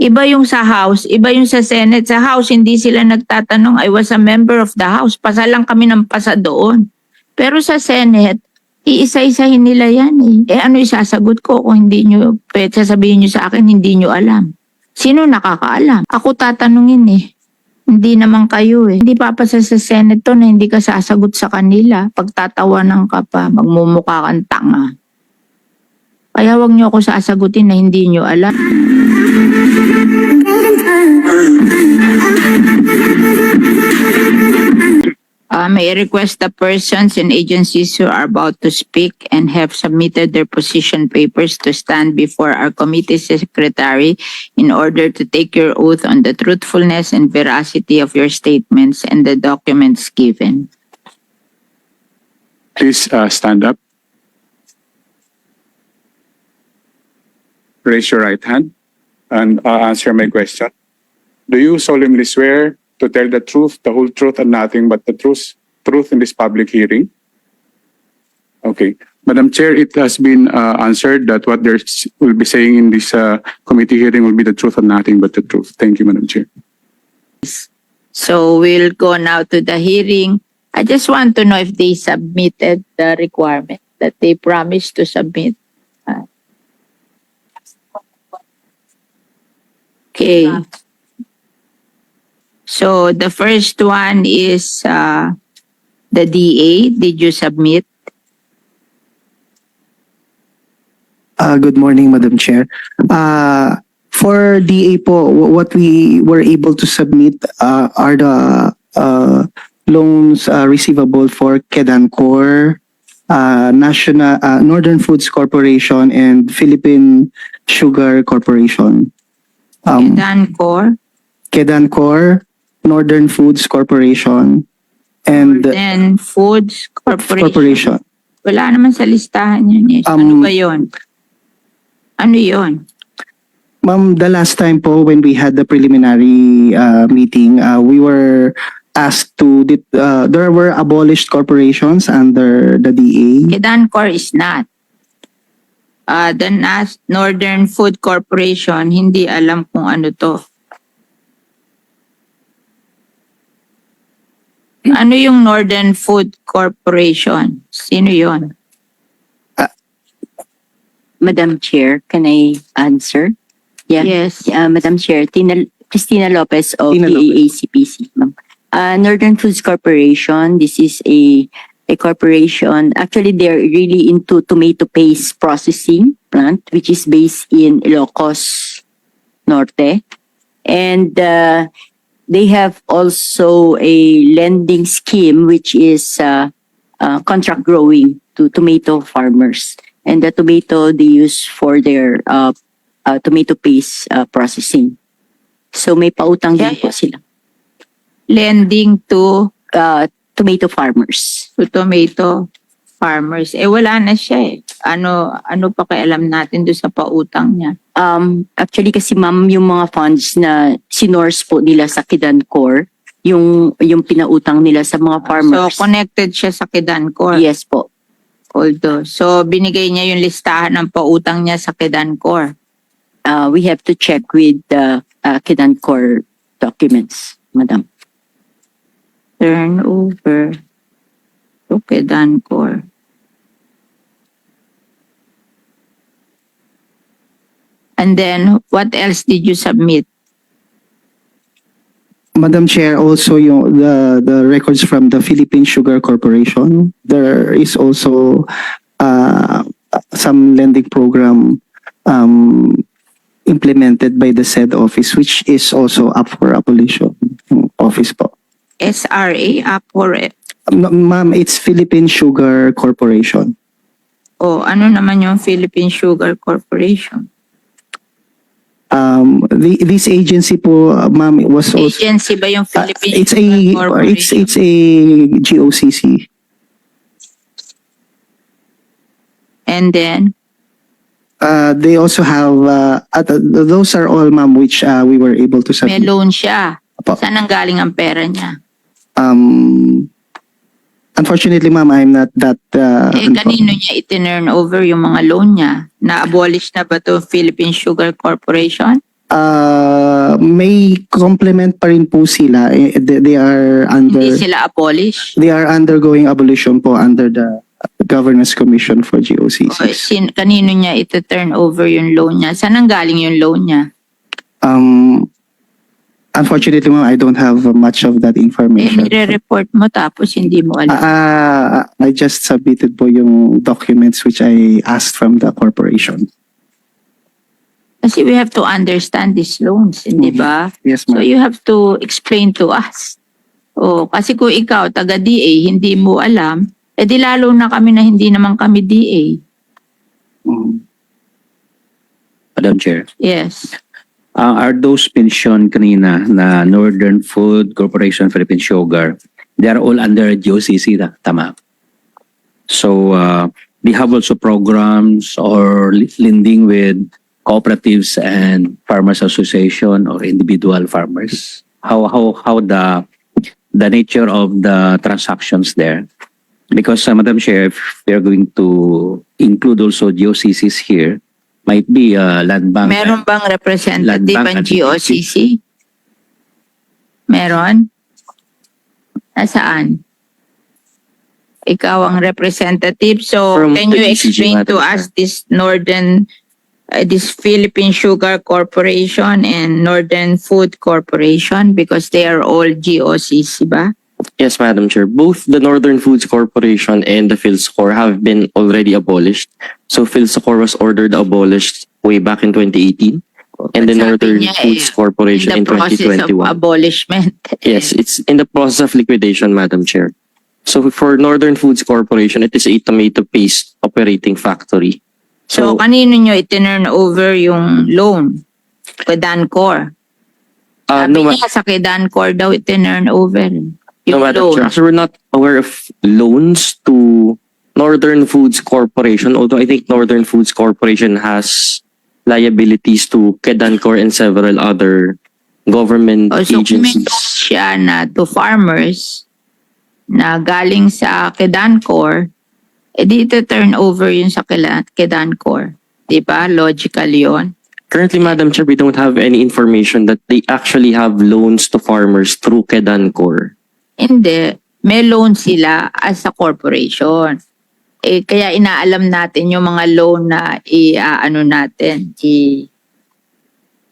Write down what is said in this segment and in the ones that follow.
Iba yung sa House, iba yung sa Senate. Sa House, hindi sila nagtatanong, I was a member of the House. Pasa lang kami ng pasa doon. Pero sa Senate, iisa-isahin nila yan eh. Ano isasagot ko kung hindi nyo, sasabihin nyo sa akin, hindi nyo alam. Sino nakakaalam? Ako tatanungin eh. Hindi naman kayo eh. Hindi papasa sa Senate to na hindi ka sasagot sa kanila. Pagtatawanan ka pa, magmumukha kang tanga. Kaya wag nyo ako sasagutin na hindi nyo alam. May I request the persons and agencies who are about to speak and have submitted their position papers to stand before our committee secretary in order to take your oath on the truthfulness and veracity of your statements and the documents given. Please stand up. Raise your right hand and answer my question. Do you solemnly swear to tell the truth, the whole truth, and nothing but the truth in this public hearing? Okay. Madam Chair, it has been answered that what they will be saying in this committee hearing will be the truth and nothing but the truth. Thank you, Madam Chair. So we'll go now to the hearing. I just want to know if they submitted the requirement that they promised to submit. Okay. So the first one is the DA. Did you submit? Good morning, Madam Chair. For DA po, what we were able to submit are the loans receivable for Kedancor, National Northern Foods Corporation, and Philippine Sugar Corporation. Kedancor, Kedancor, Northern Foods Corporation, and then Foods Corporation. Wala naman sa listahan yun eh. Ano ba yun? Ano yun? Ma'am, the last time po when we had the preliminary meeting, we were asked to, there were abolished corporations under the DA. Kedancor is not. The Northern Food Corporation, hindi alam kung ano to. Ano yung Northern Food Corporation? Sino yon? Madam Chair, can I answer? Yeah. Yes. Madam Chair, Cristina Lopez of Tina Lopez. DAACPC. ma'am. Northern Foods Corporation, this is a corporation. Actually, they're really into tomato paste processing plant, which is based in Ilocos Norte. And they have also a lending scheme, which is contract growing to tomato farmers. And the tomato they use for their tomato paste processing. So may pautang din po sila. Lending to Tomato farmers. tomato farmers. Wala na siya eh. Ano pa kaialam natin doon sa pautang niya? Actually kasi ma'am, yung mga funds na sinorse po nila sa Kedancor, yung pinautang nila sa mga farmers. So connected siya sa Kedancor. Yes po. Although, so binigay niya yung listahan ng pautang niya sa Kedancor. We have to check with the Kedancor documents, madam. Turnover to Kedancor. And then, what else did you submit? Madam Chair, also the records from the Philippine Sugar Corporation. There is also some lending program implemented by the said office, which is also up for abolition. Office po. SRA up for it. Ma'am, it's Philippine Sugar Corporation. Ano naman yung Philippine Sugar Corporation? This agency po, ma'am, was also Agency ba yung Philippine it's Sugar Corporation? it's a GOCC. And then, They also have those are all, ma'am, which we were able to may submit. loan siya. Apo. Saan ang galing ang pera niya? Unfortunately, ma'am, I'm not that. Kanino niya itinurn over yung mga loan niya? Na-abolish na ba to Philippine Sugar Corporation? may complement pa rin po sila. They are Hindi sila abolish. they are undergoing abolition po under the Governance Commission for O, GOCCs. kanino niya ito-turn over yung loan niya? Saan ang galing yung loan niya? Unfortunately, ma'am, I don't have much of that Eh, information. nire-report mo tapos hindi mo alam. I just submitted po yung documents which I asked from the corporation. Kasi we have to understand these loans, hindi ba? Yes, So ma'am. you have to explain to us. O, kasi kung ikaw, taga-DA, hindi mo alam, di lalo na kami na hindi naman kami DA. Mm. Madam Chair. Yes. Are those mentioned kanina na Northern Food Corporation, Philippine Sugar, they are all under GOCC, tama? So, they have also programs or lending with cooperatives and farmers association or individual farmers? How the nature of the transactions there? Because, Madam Chair, if we are going to include also GOCCs here, might be land bank. Meron bang representative Land bank ang at GOCC? Meron? Nasaan? Ikaw ang representative. So, From can you the GCC, explain to Madam us this this Philippine Sugar Corporation and Northern Food Corporation because they are all GOCC ba? Yes, Madam Chair. Both the Northern Foods Corporation and the PhilScor have been already abolished. So PhilScor was ordered abolished way back in 2018 and the Sabi Northern niya, Foods Corporation in in the process of 2021. abolishment. Yes, it's in the process of liquidation, Madam Chair. So for Northern Foods Corporation, it is a tomato paste operating factory. So, kanino nyo itinurn over yung loan? Kedancor. Sabi no, niya sa Kedancor daw itinurn over. No, Yung Madam Chair. loan. Actually, we're not aware of loans to Northern Foods Corporation, although I think Northern Foods Corporation has liabilities to Kedancor and several other government O, so kung may loan agencies. siya na to farmers na galing sa Kedancor, di ito turn over yun sa Kedancor. Diba? Logical yon. Currently, Madam Chair, we don't have any information that they actually have loans to farmers through Kedancor. Hindi. May loan sila as a corporation. Kaya inaalam natin yung mga loan na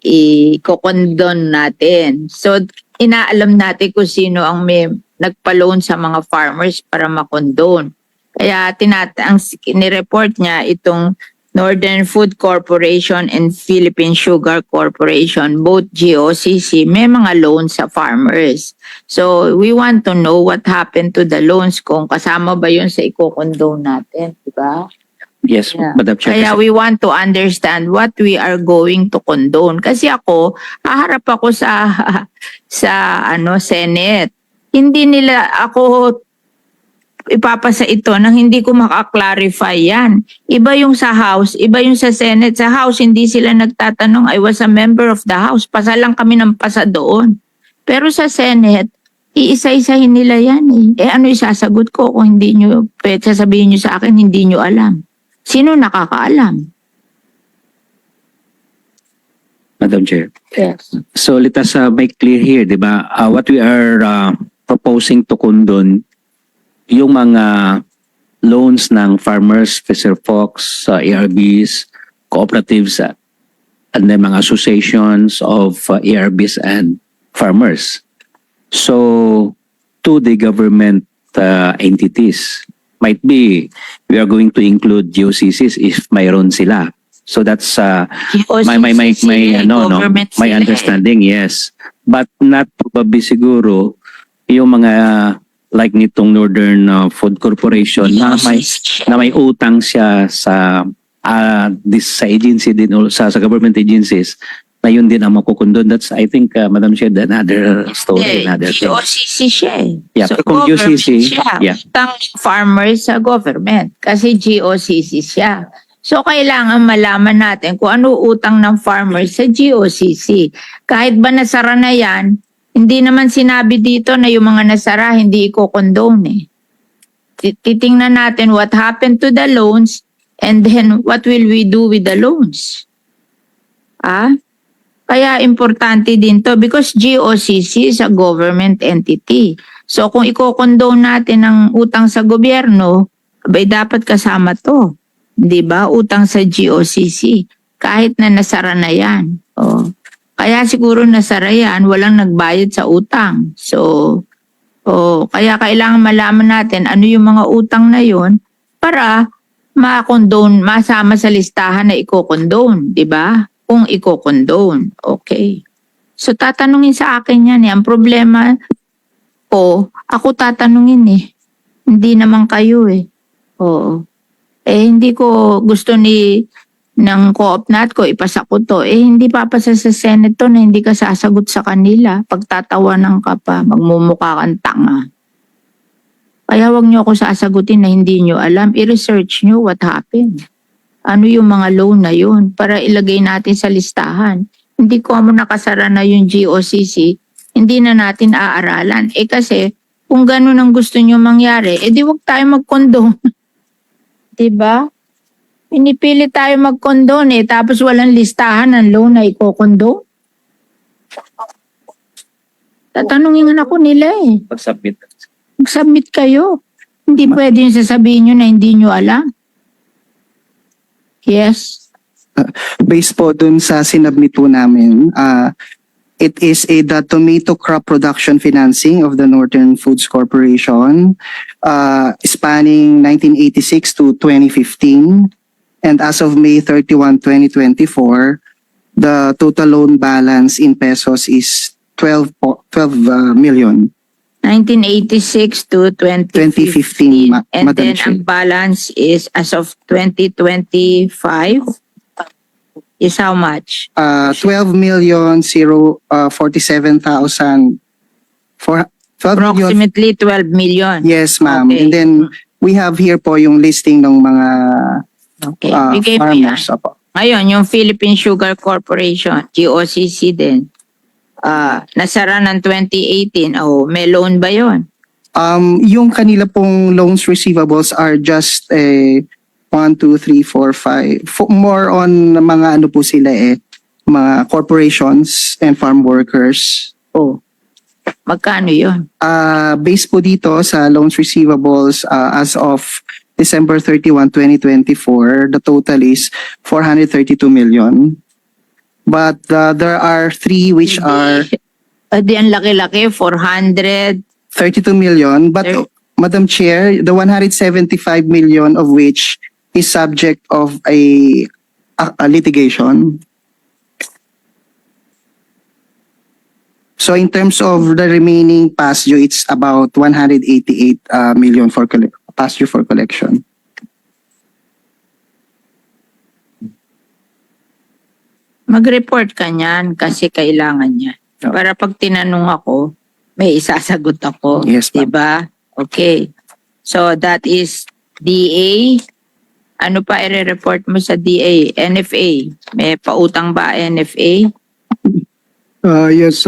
i-condone natin. So, inaalam natin kung sino ang may nagpa-loan sa mga farmers para makondone. Kaya ang nireport niya itong Northern Food Corporation and Philippine Sugar Corporation, both GOCC, may mga loans sa farmers. So, we want to know what happened to the loans kung kasama ba yun sa i-condone natin, di ba? Yes, Yeah. Madam Chair. Kaya we want to understand what we are going to condone. Kasi ako, haharap ako sa Senate. Hindi nila ako ipapasa ito nang hindi ko maka-clarify yan. Iba yung sa House, iba yung sa Senate. Sa House, hindi sila nagtatanong, I was a member of the House. Pasa lang kami ng pasa doon. Pero sa Senate, iisa-isahin nila yan eh. Ano isasagot ko kung hindi nyo, sasabihin nyo sa akin, hindi nyo alam. Sino nakakaalam? Madam Chair. Yes. So let us make clear here, di ba? What we are proposing to condone yung mga loans ng farmers, Fisher Fox, ARBs, cooperatives, and then mga associations of ARBs and farmers. So, to the government entities, might be we are going to include GOCCs if mayroon sila. So that's Government my sila understanding, yes. But not probably siguro yung mga like nitong Northern Food Corporation na may utang siya sa sa agency din sa government agencies na yun din ang makukundon. That's I think Madam Chair another story, another thing. GOCC siya eh. Yeah, So, kung government GOCC, siya. yeah. Utang farmers sa government kasi GOCC siya. So, kailangan malaman natin kung ano utang ng farmers sa GOCC. Kahit ba nasara na yan, hindi naman sinabi dito na yung mga nasara hindi i-condone eh. Titingnan natin what happened to the loans and then what will we do with the loans. Kaya importante din to because GOCC is a government entity. So kung i-condone natin ang utang sa gobyerno, abay dapat kasama to. 'Di ba? Utang sa GOCC. Kahit na nasara na yan. Oh. Kaya siguro nasara yan, walang nagbayad sa utang. So, kaya kailangan malaman natin ano yung mga utang na yon para ma-condone, masama sa listahan na i-condone, 'di ba? Kung i-condone. Okay. So tatanungin sa akin yan eh. Ang problema ko, ako tatanungin eh. Hindi naman kayo eh. Oo. Hindi ko gusto ng co-op ko ipasa ko to. Hindi papasa sa Senate to na hindi ka sasagot sa kanila. Pagtatawanan ka pa, magmumukha kang tanga. Kaya wag niyo ako sasagutin na hindi niyo alam. I-research niyo what happened. Ano yung mga loan na yun para ilagay natin sa listahan. Hindi ko mo nakasara na yung GOCC, hindi na natin aaralan. Kasi kung ganun ang gusto nyo mangyari, di wag tayo mag-condone. Diba? Pinipili tayo mag-condone tapos walang listahan ng loan na i-condone. Tatanungin ako nila Pag-submit. Mag-submit kayo. Hindi pwede yung sasabihin nyo na hindi nyo alam. Yes. Based po dun sa sinabmit po namin, it is the tomato crop production financing of the Northern Foods Corporation, spanning 1986 to 2015. And as of May 31, 2024, the total loan balance in pesos is 12 million. 1986 to 2015, 2015. And Madam then Chair. ang balance is as of 2025 is how much? 12,047,000 for 12 million. Approximately 12 million. Yes, ma'am. Okay. And then we have here po yung listing ng mga Okay. Bigay mo yan. farmers. Opo. Ngayon, yung Philippine Sugar Corporation, GOCC din, nasara ng 2018. May loan ba yon? Yung kanila pong loans receivables are just 1, 2, 3, 4, 5. More on mga ano po sila mga corporations and farm workers. Magkano yon? Based po dito sa loans receivables as of December 31, 2024, the total is 432 million. But there are 3 which are Di ang laki-laki, 400. 32 million. But Madam Chair, the 175 million of which is subject of a litigation. So in terms of the remaining past due, it's about 188 million for past due for collection. Mag-report ka niyan kasi kailangan niya. Para pag tinanong ako, may isasagot ako. Yes, ma'am. Diba? Okay. So that is DA. Ano pa i-report mo sa DA? NFA. May pautang ba NFA? Yes,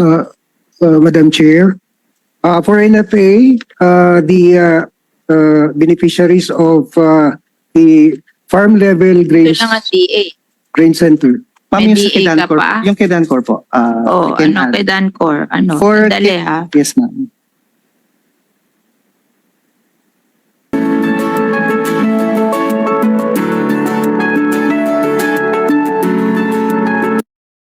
Madam Chair. For NFA, the beneficiaries of the farm level Ito lang ang DA. grain center. Ma'am, May yung sa DA ka Kedancor, pa? yung Kedancor po. I can Ano add. kay Dancor? Ano? For Dali ha. Yes, ma'am.